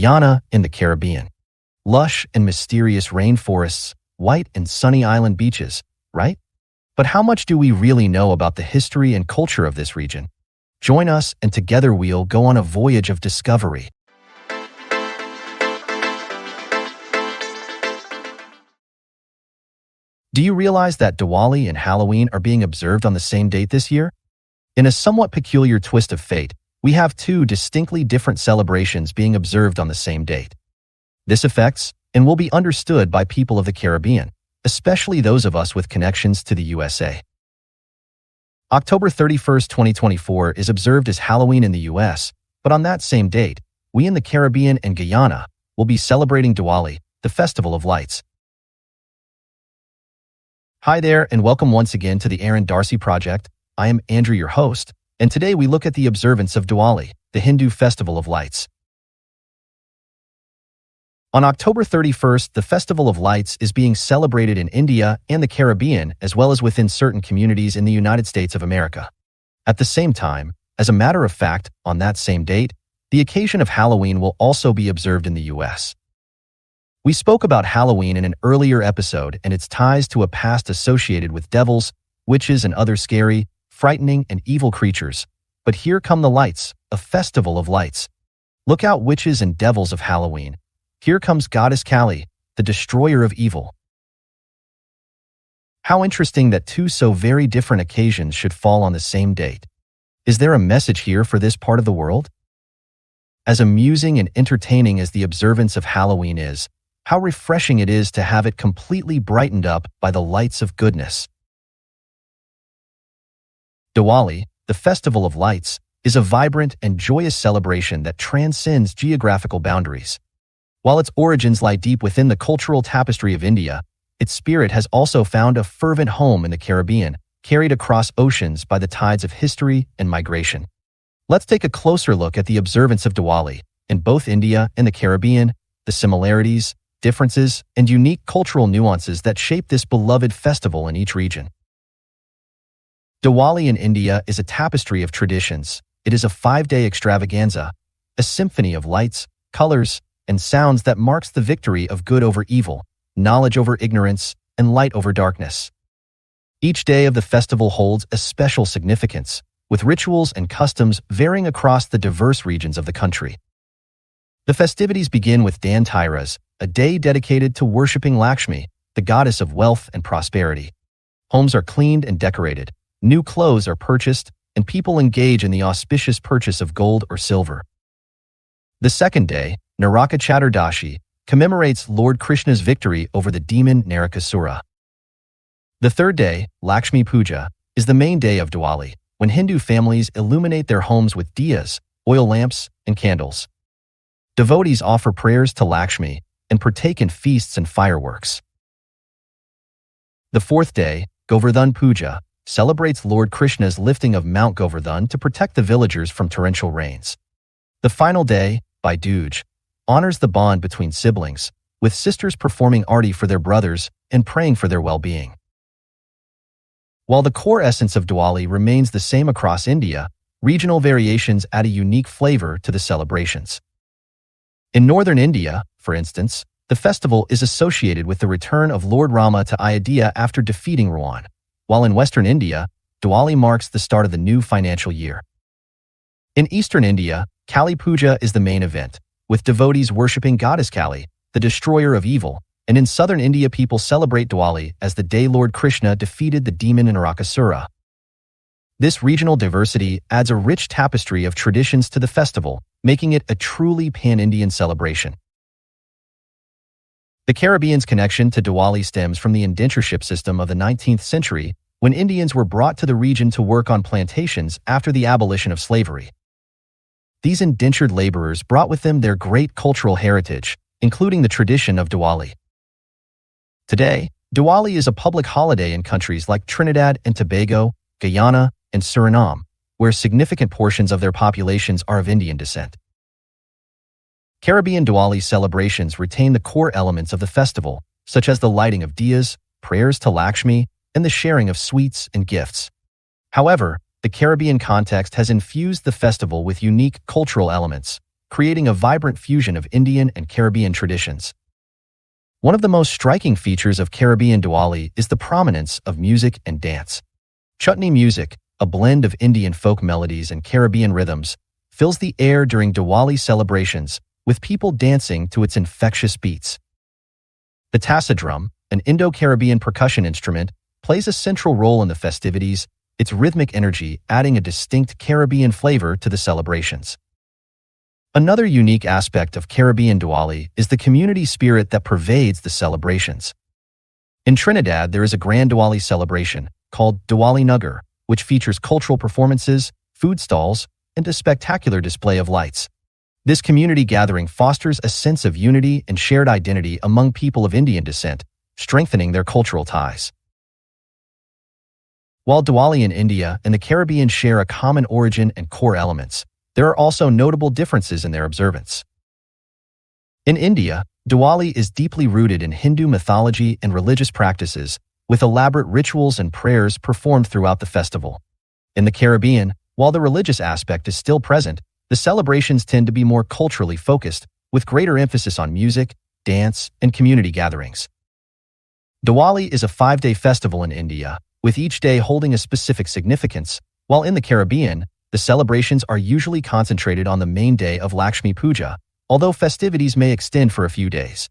Guyana in the Caribbean. Lush and mysterious rainforests, white and sunny island beaches, right? But how much do we really know about the history and culture of this region? Join us and together we'll go on a voyage of discovery. Do you realize that Diwali and Halloween are being observed on the same date this year? In a somewhat peculiar twist of fate, we have two distinctly different celebrations being observed on the same date. This affects and will be understood by people of the Caribbean, especially those of us with connections to the USA. October 31st, 2024 is observed as Halloween in the US, but on that same date, we in the Caribbean and Guyana will be celebrating Diwali, the Festival of Lights. Hi there, and welcome once again to the Aaron Darcy Project. I am Andrew, your host, and today we look at the observance of Diwali, the Hindu Festival of Lights. On October 31st, the Festival of Lights is being celebrated in India and the Caribbean, as well as within certain communities in the United States of America. At the same time, as a matter of fact, on that same date, the occasion of Halloween will also be observed in the US. We spoke about Halloween in an earlier episode and its ties to a past associated with devils, witches, and other scary, frightening, and evil creatures. But here come the lights, a festival of lights. Look out, witches and devils of Halloween. Here comes Goddess Kali, the destroyer of evil. How interesting that two so very different occasions should fall on the same date. Is there a message here for this part of the world? As amusing and entertaining as the observance of Halloween is, how refreshing it is to have it completely brightened up by the lights of goodness. Diwali, the Festival of Lights, is a vibrant and joyous celebration that transcends geographical boundaries. While its origins lie deep within the cultural tapestry of India, its spirit has also found a fervent home in the Caribbean, carried across oceans by the tides of history and migration. Let's take a closer look at the observance of Diwali in both India and the Caribbean, the similarities, differences, and unique cultural nuances that shape this beloved festival in each region. Diwali in India is a tapestry of traditions. It is a 5-day extravaganza, a symphony of lights, colors, and sounds that marks the victory of good over evil, knowledge over ignorance, and light over darkness. Each day of the festival holds a special significance, with rituals and customs varying across the diverse regions of the country. The festivities begin with Dhanteras, a day dedicated to worshipping Lakshmi, the goddess of wealth and prosperity. Homes are cleaned and decorated, new clothes are purchased, and people engage in the auspicious purchase of gold or silver. The second day, Naraka Chaturdashi, commemorates Lord Krishna's victory over the demon Narakasura. The third day, Lakshmi Puja, is the main day of Diwali, when Hindu families illuminate their homes with diyas, oil lamps, and candles. Devotees offer prayers to Lakshmi and partake in feasts and fireworks. The fourth day, Govardhan Puja, celebrates Lord Krishna's lifting of Mount Govardhan to protect the villagers from torrential rains. The final day, Bhai Dooj, honors the bond between siblings, with sisters performing arti for their brothers and praying for their well-being. While the core essence of Diwali remains the same across India, regional variations add a unique flavor to the celebrations. In northern India, for instance, the festival is associated with the return of Lord Rama to Ayodhya after defeating Ravan, while in western India, Diwali marks the start of the new financial year. In eastern India, Kali Puja is the main event, with devotees worshipping Goddess Kali, the destroyer of evil, and in southern India people celebrate Diwali as the day Lord Krishna defeated the demon Narakasura. This regional diversity adds a rich tapestry of traditions to the festival, making it a truly pan-Indian celebration. The Caribbean's connection to Diwali stems from the indentureship system of the 19th century, when Indians were brought to the region to work on plantations after the abolition of slavery. These indentured laborers brought with them their great cultural heritage, including the tradition of Diwali. Today, Diwali is a public holiday in countries like Trinidad and Tobago, Guyana, and Suriname, where significant portions of their populations are of Indian descent. Caribbean Diwali celebrations retain the core elements of the festival, such as the lighting of diyas, prayers to Lakshmi, and the sharing of sweets and gifts. However, the Caribbean context has infused the festival with unique cultural elements. creating a vibrant fusion of Indian and Caribbean traditions. One of the most striking features of Caribbean Diwali is the prominence of music and dance. Chutney music, a blend of Indian folk melodies and Caribbean rhythms, fills the air during Diwali celebrations, with people dancing to its infectious beats. The tassa drum, an Indo-Caribbean percussion instrument, plays a central role in the festivities, its rhythmic energy adding a distinct Caribbean flavor to the celebrations. Another unique aspect of Caribbean Diwali is the community spirit that pervades the celebrations. In Trinidad, there is a grand Diwali celebration called Diwali Nagar, which features cultural performances, food stalls, and a spectacular display of lights. This community gathering fosters a sense of unity and shared identity among people of Indian descent, strengthening their cultural ties. While Diwali in India and the Caribbean share a common origin and core elements, there are also notable differences in their observance. In India, Diwali is deeply rooted in Hindu mythology and religious practices, with elaborate rituals and prayers performed throughout the festival. In the Caribbean, while the religious aspect is still present, the celebrations tend to be more culturally focused, with greater emphasis on music, dance, and community gatherings. Diwali is a 5-day festival in India, with each day holding a specific significance, while in the Caribbean, the celebrations are usually concentrated on the main day of Lakshmi Puja, although festivities may extend for a few days.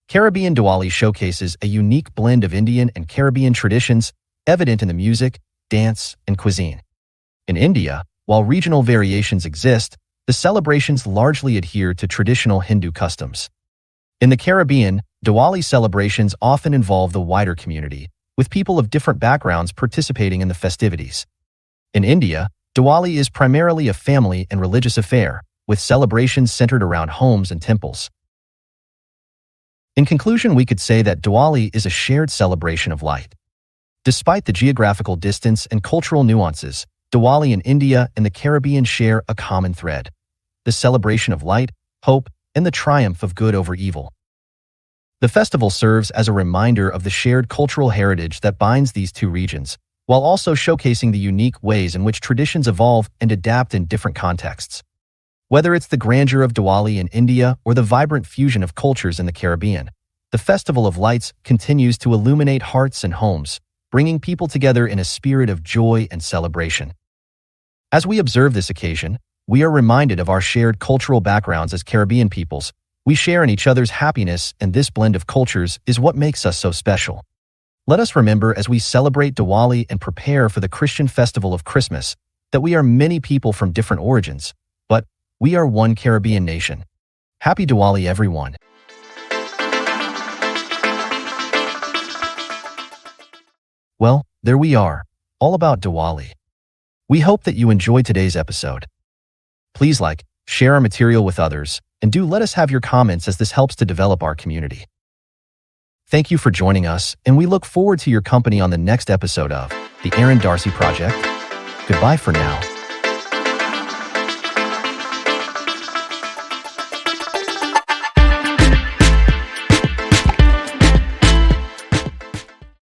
Caribbean Diwali showcases a unique blend of Indian and Caribbean traditions, evident in the music, dance, and cuisine. In India, while regional variations exist, the celebrations largely adhere to traditional Hindu customs. In the Caribbean, Diwali celebrations often involve the wider community, with people of different backgrounds participating in the festivities. In India, Diwali is primarily a family and religious affair, with celebrations centered around homes and temples. In conclusion, we could say that Diwali is a shared celebration of light. Despite the geographical distance and cultural nuances, Diwali in India and the Caribbean share a common thread: the celebration of light, hope, and the triumph of good over evil. The festival serves as a reminder of the shared cultural heritage that binds these two regions, while also showcasing the unique ways in which traditions evolve and adapt in different contexts. Whether it's the grandeur of Diwali in India or the vibrant fusion of cultures in the Caribbean, the Festival of Lights continues to illuminate hearts and homes, bringing people together in a spirit of joy and celebration. As we observe this occasion, we are reminded of our shared cultural backgrounds as Caribbean peoples. We share in each other's happiness, and this blend of cultures is what makes us so special. Let us remember as we celebrate Diwali and prepare for the Christian festival of Christmas that we are many people from different origins, but we are one Caribbean nation. Happy Diwali, everyone! Well, there we are, all about Diwali. We hope that you enjoyed today's episode. Please like, share our material with others, and do let us have your comments as this helps to develop our community. Thank you for joining us, and we look forward to your company on the next episode of The Aaron Darcy Project. Goodbye for now.